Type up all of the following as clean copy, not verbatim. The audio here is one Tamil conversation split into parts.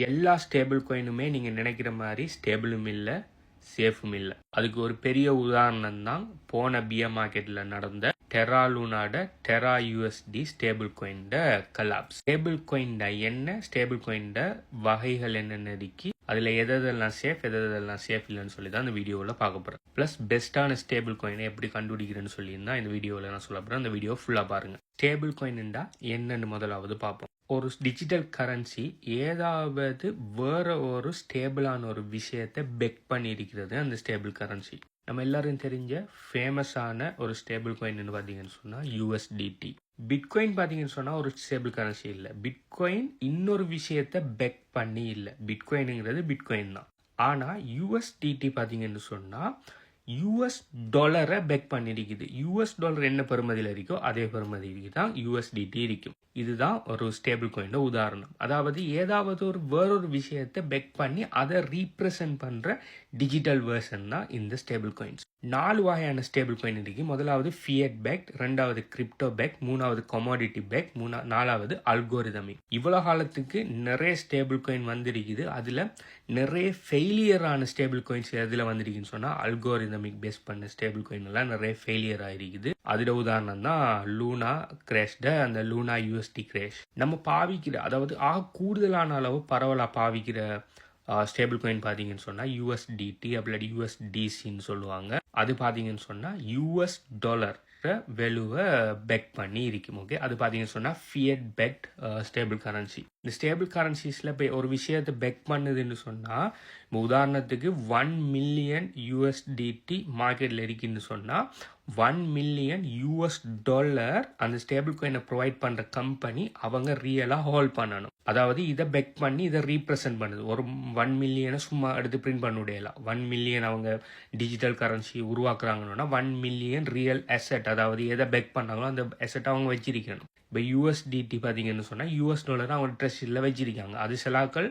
எல்லா ஸ்டேபிள் காயினுமே நீங்கள் நினைக்கிற மாதிரி ஸ்டேபிளும் இல்லை, சேஃபும் இல்லை. அதுக்கு ஒரு பெரிய உதாரணம் தான் போன பியர் மார்க்கெட்டில் நடந்த டெரா லூனாட டெரா யூஎஸ்டி ஸ்டேபிள் காயின்ட கலாப்ஸ். ஸ்டேபிள் காயின்ட என்ன, ஸ்டேபிள் காயின்ட வகைகள் என்னென்ன இருக்கு, அதில் எதெல்லாம் சேஃப் எதெல்லாம் சேஃப் இல்லைன்னு சொல்லி தான் இந்த வீடியோவில் பார்க்க போகிறேன். ப்ளஸ் பெஸ்ட்டான ஸ்டேபிள் காயினை எப்படி கண்டுபிடிக்கிறேன்னு சொல்லியிருந்தா இந்த வீடியோவில் நான் சொல்ல போகிறேன். அந்த வீடியோ ஃபுல்லாக பாருங்கள். ஸ்டேபிள் காயின்டா என்னன்னு முதலாவது பார்ப்போம். ஒரு டிஜிட்டல் கரன்சி ஏதாவது வேற ஒரு ஸ்டேபிளான ஒரு விஷயத்தை பெக் பண்ணியிருக்கிறது அந்த ஸ்டேபிள் கரன்சி. நம்ம எல்லாரும் தெரிஞ்ச ஃபேமஸான ஒரு ஸ்டேபிள் காயின் பார்த்தீங்கன்னு சொன்னால் யூஎஸ்டிடி. பிட்காயின் பார்த்தீங்கன்னு சொன்னால் ஒரு ஸ்டேபிள் கரன்சி இல்லை. பிட்காயின் இன்னொரு விஷயத்தை பெக் பண்ணி இல்லை. பிட்காயினுங்கிறது பிட்காயின் தான். ஆனால் யூஎஸ்டிடி பார்த்தீங்கன்னு சொன்னால் யூஎஸ் டாலரை பெக் பண்ணியிருக்குது. யூஎஸ் டாலர் என்ன பெறுமதியில் இருக்கோ அதே பெறுமதிக்கு தான் யூஎஸ்டிடி இருக்கும். இதுதான் ஒரு ஸ்டேபிள் காயினோட உதாரணம். அதாவது ஏதாவது ஒரு வேறொரு விஷயத்தை பெக் பண்ணி அதை ரீப்ரசன்ட் பண்ணுற டிஜிட்டல் வேர்ஷன் தான் இந்த ஸ்டேபிள் காயின்ஸ். 4 வகையான ஸ்டேபிள் காயின் இருக்கு. முதலாவது ஃபியட் பேக், ரெண்டாவது கிரிப்டோ பேக், மூணாவது கமாடிட்டி பேக், நாலாவது அல்கோரிதமிக். இவ்வளோ காலத்துக்கு நிறைய ஸ்டேபிள் காயின் வந்திருக்குது. அதில் நிறைய ஃபெயிலியரான ஸ்டேபிள் காயின்ஸ் எதில் வந்திருக்குன்னு சொன்னால் அல்கோரிதமிக் பேஸ் பண்ண ஸ்டேபிள் காயின் எல்லாம் நிறைய ஃபெயிலியர் ஆகிருக்குது. அதோட உதாரணம் தான் லூனா கிரேஷ்ட அந்த லூனா யூஎஸ்டி கிரேஷ். நம்ம பாவிக்கிற, அதாவது கூடுதலான அளவு பரவலாக பாவிக்கிற ஸ்டேபிள் காயின் பார்த்தீங்கன்னு சொன்னால் யூஎஸ்டிடி அப்படி யூஎஸ்டிசின்னு சொல்லுவாங்க. அது பார்த்தீங்கன்னு சொன்னால் யூஎஸ் டாலர் வேல்யூவை பெக் பண்ணி இருக்கும். ஓகே, அது பார்த்தீங்கன்னு சொன்னால் ஃபியட் பெக்ட் ஸ்டேபிள் கரன்சி. இந்த ஸ்டேபிள் கரன்சிஸில் இப்போ ஒரு விஷயத்தை பெக் பண்ணுதுன்னு சொன்னால், உதாரணத்துக்கு 1 மில்லியன் யூஎஸ்டிடி மார்க்கெட்டில் இருக்குன்னு சொன்னால் 1 மில்லியன் யூஎஸ் டாலர் அந்த ஸ்டேபிள் காயினை ப்ரொவைட் பண்ணுற கம்பெனி அவங்க ரியலாக ஹோல்ட் பண்ணணும். அதாவது இதை பெக் பண்ணி இதை ரீப்ரசன்ட் பண்ணுது. ஒரு 1 மில்லியனை சும்மா எடுத்து பிரிண்ட் பண்ண முடியலாம். 1 மில்லியன் அவங்க டிஜிட்டல் கரன்சி உருவாக்குறாங்கன்னா 1 மில்லியன் ரியல் அசெட், அதாவது எதை பெக் பண்ணாங்களோ அந்த அசெட் அவங்க வச்சிருக்கணும். இப்போ யூஎஸ்டிடி பார்த்தீங்கன்னு சொன்னால் யூஎஸ் டாலர் அவங்க ட்ரெஷரியில் வச்சிருக்காங்க. அது சிலாக்கள்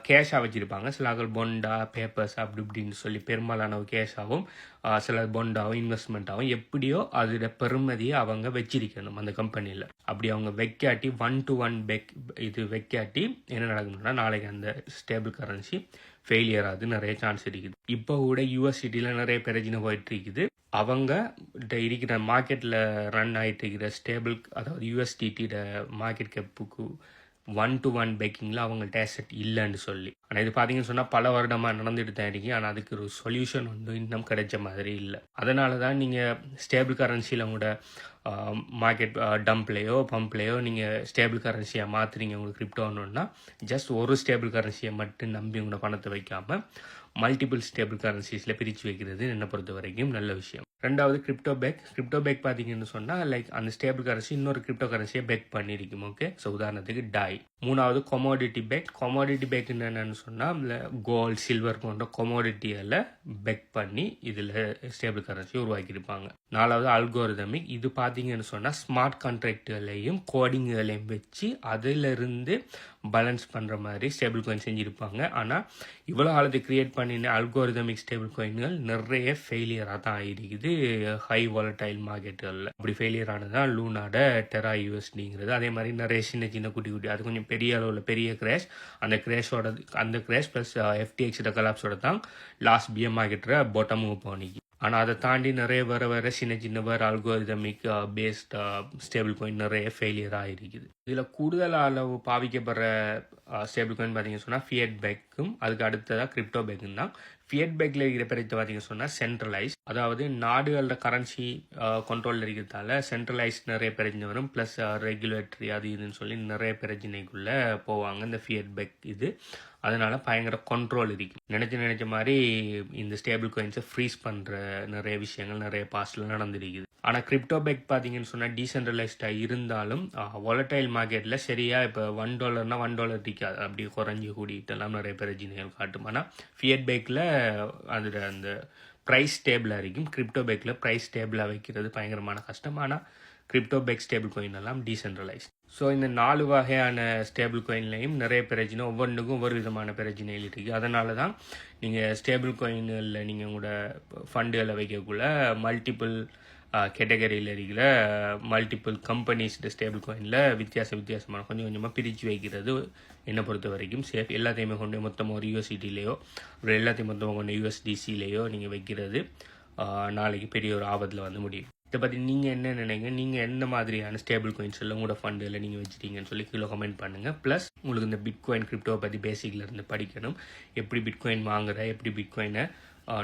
கேஷாக வச்சுருப்பாங்க, சிலாக்கள் பொண்டா பேப்பர்ஸ் அப்படி இப்படின்னு சொல்லி பெரும்பாலான கேஷாகவும் சில பொண்டாவும் இன்வெஸ்ட்மெண்ட்டாகவும் எப்படியோ அதோட பெருமதியை அவங்க வச்சிருக்கணும் அந்த கம்பெனியில். அப்படி அவங்க வைக்காட்டி 1-to-1 இது வைக்காட்டி என்ன நடக்கணும்னா நாளைக்கு அந்த ஸ்டேபிள் கரன்சி ஃபெயிலியர் ஆகுது நிறைய சான்ஸ் இருக்குது. இப்போ கூட யூஎஸ்டிடியில் நிறைய பிரச்சனை போயிட்டு இருக்குது. அவங்க இருக்கிற மார்க்கெட்டில் ரன் ஆகிட்டு இருக்கிற ஸ்டேபிள், அதாவது யூஎஸ்டிடியோட மார்க்கெட் கேப்புக்கு 1-to-1 பேக்கிங்கில் அவங்கள்ட்ட அசெட் இல்லைன்னு சொல்லி. ஆனால் இது பார்த்தீங்கன்னு சொன்னால் பல வருடமாக நடந்துட்டு தான் இருக்கு. ஆனால் அதுக்கு ஒரு சொல்யூஷன் இன்னும் கிடைச்ச மாதிரி இல்லை. அதனால தான் நீங்கள் ஸ்டேபிள் கரன்சியில் உங்களோட மார்க்கெட் டம்ப்லேயோ பம்ப்லேயோ நீங்கள் ஸ்டேபிள் கரன்சியாக மாற்றுறீங்க. உங்களுக்கு கிரிப்டோ ஒன்றுன்னா ஜஸ்ட் ஒரு ஸ்டேபிள் கரன்சியை மட்டும் நம்பி உங்களோட பணத்தை வைக்காமல் மல்டிபிள் ஸ்டேபிள் கரன்சிஸில் பிரித்து வைக்கிறது என்னை பொறுத்த வரைக்கும் நல்ல விஷயம். ரெண்டாவது கிரிப்டோ பேக் பார்த்தீங்கன்னு சொன்னால் லைக் அந்த ஸ்டேபிள் கரன்சி இன்னொரு கிரிப்டோ கரன்சியை பேக் பண்ணியிருக்கும். ஓகே, ஸோ உதாரணத்துக்கு டாய். மூணாவது கமாடிட்டி பேக் என்னென்னு சொன்னால் கோல்டு சில்வர் போன்ற கமாடிட்டியில் பேக் பண்ணி இதில் ஸ்டேபிள் கரன்சி உருவாக்கியிருப்பாங்க. நாலாவது அல்கோரிதமிக். இது பார்த்தீங்கன்னு சொன்னால் ஸ்மார்ட் கான்ட்ராக்டுகளையும் கோடிங்குகளையும் வச்சு அதிலிருந்து பேலன்ஸ் பண்ணுற மாதிரி ஸ்டேபிள் காயின் செஞ்சுருப்பாங்க. ஆனால் இவ்வளோ காலத்தை கிரியேட் பண்ணின அல்கோரிதமிக் ஸ்டேபிள் காயின்கள் நிறைய ஃபெயிலியராக தான் ஆகிருக்குது ஹை வாலடைல் மார்க்கெட்டுகளில். அப்படி ஃபெயிலியர் ஆனதான் லூனாட டெரா யூஎஸ்டிங்கிறது. அதே மாதிரி நிறைய சின்ன குட்டி அது கொஞ்சம் பெரிய அளவில் பெரிய கிரேஷ். அந்த கிரேஷ் ப்ளஸ் எஃப்டிஎக்ஸோட கலாப்ஸோட தான் லாஸ்ட் பியர் மார்க்கெட்டில் பாட்டம் மூவ் பண்ணிக்கு. ஆனால் அதை தாண்டி நிறைய வேறு சின்ன வேறு அல்கோரிதமிக் பேஸ்ட் ஸ்டேபிள் காயின் நிறைய ஃபெயிலியர் ஆகிருக்குது. இதில் கூடுதல் அளவு பாவிக்கப்படுற ஸ்டேபிள் காயின் பார்த்தீங்கன்னு சொன்னால் ஃபியட் பேக்கும் அதுக்கு அடுத்ததாக கிரிப்டோ பேக்கும் தான். ஃபியட் பேக்கில் இருக்கிற பிரச்சனை பார்த்தீங்கன்னு சொன்னால் சென்ட்ரலைஸ், அதாவது நாடுகளோட கரன்சி கண்ட்ரோலில் இருக்கிறதால சென்ட்ரலைஸ் நிறைய பிரச்சனை வரும். ப்ளஸ் ரெகுலேட்டரி அது இதுன்னு சொல்லி நிறைய பிரச்சனைக்குள்ளே போவாங்க இந்த ஃபியட் பேக் இது. அதனால பயங்கர கண்ட்ரோல் இருக்கு. நினைச்ச மாதிரி இந்த ஸ்டேபிள் காயின்ஸை ஃப்ரீஸ் பண்ணுற நிறைய விஷயங்கள் நிறைய பாஸ்டில் நடந்திருக்குது. ஆனால் கிரிப்டோ பேக் பார்த்தீங்கன்னு சொன்னால் டீசென்ட்ரலைஸ்டாக இருந்தாலும் வாலடைல் மார்க்கெட்டில் சரியாக இப்போ $1 $1 இருக்காது, அப்படி குறைஞ்சி கூடிட்டெல்லாம் நிறைய பிரச்சனைகள் காட்டும். ஆனால் ஃபியட் பேக்கில் அதில் அந்த ப்ரைஸ் ஸ்டேபிளாக இருக்கும். கிரிப்டோ பேக்கில் ப்ரைஸ் ஸ்டேபிளாக வைக்கிறது பயங்கரமான கஷ்டம். ஆனால் கிரிப்டோ பேக் ஸ்டேபிள் காயின் எல்லாம் டீசென்ட்ரலைஸ். ஸோ இந்த 4 வகையான ஸ்டேபிள் காயின்லையும் நிறைய பிரச்சனை, ஒவ்வொன்றுக்கும் ஒவ்வொரு விதமான பிரச்சனைகள் இருக்குது. அதனால தான் நீங்கள் ஸ்டேபிள் காயினில் நீங்கள் உங்களோட ஃபண்டுகளை வைக்கக்குள்ள மல்டிபிள் கேட்டகரியில் இருக்கிற மல்டிபிள் கம்பெனிஸ் ஸ்டேபிள் காயினில் வித்தியாசமான கொஞ்சம் கொஞ்சமாக பிரித்து வைக்கிறது என்னை பொறுத்த வரைக்கும் சேஃப். எல்லாத்தையுமே கொண்டு மொத்தமாக ஒரு யூஎஸ்டிலேயோ ஒரு எல்லாத்தையும் மொத்தமாக கொண்டு யூஎஸ்டிசிலேயோ நீங்கள் வைக்கிறது நாளைக்கு பெரிய ஒரு ஆபத்தில் வந்து முடியும். இதை பற்றி நீங்கள் என்ன நினைங்க, நீங்கள் எந்த மாதிரியான ஸ்டேபிள் காயின்ஸ் எல்லாம் உங்களோட ஃபண்டில் நீங்கள் வச்சுட்டீங்கன்னு சொல்லி கீழே கமெண்ட் பண்ணுங்கள். ப்ளஸ் உங்களுக்கு இந்த பிட்காயின் கிரிப்டோவை பற்றி பேசிக்கில் இருந்து படிக்கணும். எப்படி பிட்காயின் வாங்குற, எப்படி பிட்காயினை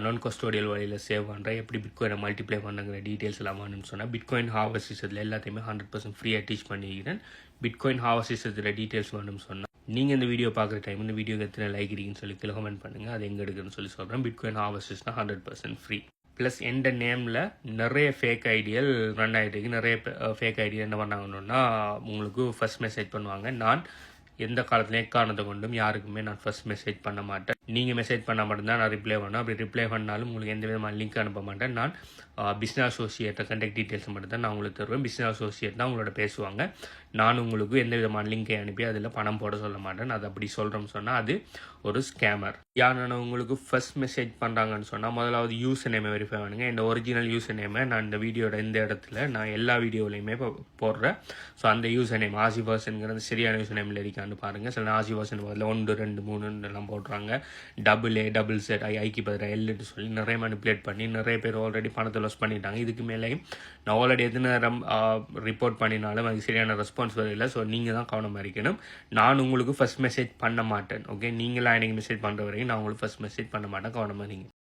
நான் கஸ்டோடியல் வழியில் சேவ் பண்ணுற, எப்படி பிட்காயினை மல்டிப்ளை பண்ணுங்கிற டீட்டெயில்ஸ் எல்லாம் வேணும்னு சொன்னால் பிட்காயின் ஹார்வெஸ்ட் சிஸ்டத்தில் எல்லாத்தையுமே 100% ஃப்ரீயாக டீச் பண்ணிக்கிறேன். பிட்காயின் ஹார்வெஸ்ட் சிஸ்டத்தில் டீட்டெயில்ஸ் வேணும்னு சொன்னால் நீங்கள் இந்த வீடியோ பார்க்குற டைம் இந்த வீடியோக்கு எத்தனை லைக் இருக்குன்னு சொல்லி கீழே கமெண்ட் பண்ணுங்கள். அது எங்கே எடுக்குன்னு சொல்லி சொல்கிறேன். Bitcoin harvest system 100% free. Plus எந்த நேமில் நிறைய ஃபேக் ஐடியல் ரன் ஆகிட்டு இருக்கு. நிறைய ஃபேக் ஐடியா என்ன பண்ணாங்கன்னா உங்களுக்கு ஃபர்ஸ்ட் மெசேஜ் பண்ணுவாங்க. நான் எந்த காலத்துலையும் எக்காரணத்தை கொண்டும் யாருக்குமே நான் ஃபர்ஸ்ட் மெசேஜ் பண்ண மாட்டேன். நீங்கள் மெசேஜ் பண்ண மட்டும்தான் நான் ரிப்ளை பண்ணேன். அப்படி ரிப்ளை பண்ணாலும் உங்களுக்கு எந்த விதமான லிங்க் அனுப்ப மாட்டேன். நான் பிஸ்னஸ் அசோசியேட்டை கான்டாக்ட் டீட்டெயில்ஸ் மட்டும் தான் நான் உங்களுக்கு தருவேன். பிஸ்னஸ் அசோசியேட் தான் உங்களோட பேசுவாங்க. நான் உங்களுக்கு எந்த விதமான லிங்கை அனுப்பி அதில் பணம் போட சொல்ல மாட்டேன். அது அப்படி சொல்கிறோம்னு சொன்னால் அது ஒரு ஸ்கேமர். யாரான உங்களுக்கு ஃபர்ஸ்ட் மெசேஜ் பண்ணுறாங்கன்னு சொன்னால் முதலாவது யூசர் நேமை வெரிஃபை பண்ணுங்க. இந்த ஒரிஜினல் யூசர் நேமை நான் இந்த வீடியோட இந்த இடத்துல நான் எல்லா வீடியோலையுமே போடுறேன். ஸோ அந்த யூசர் நேம் ஆசிவாசன்கிறது சரியான யூசர் நேமில் இருக்கான்னு பாருங்கள். சில ஆசிவாசன் பதில் 1 2 3 எல்லாம் போடுறாங்க. AA ஐக்கு பதிலாக எல்லுன்னு சொல்லி நிறைய மேனிப்புலேட் பண்ணி நிறைய பேர் ஆல்ரெடி பணத்தை லாஸ் பண்ணிட்டாங்க. இதுக்கு மேலேயும் நான் ஆல்ரெடி எத்தனை நேரம் ரிப்போர்ட் பண்ணினாலும் அதுக்கு சரியான ரெஸ்பான்ஸ் வரல. ஸோ நீங்கள் தான் கவனமாக இருக்கணும். நான் உங்களுக்கு ஃபர்ஸ்ட் மெசேஜ் பண்ண மாட்டேன். ஓகே, நீங்களாம் எனக்கு மெசேஜ் பண்ணுற வரைக்கும் நான் உங்களுக்கு ஃபர்ஸ்ட் மெசேஜ் பண்ண மாட்டேன். கவனமாக நீங்கள்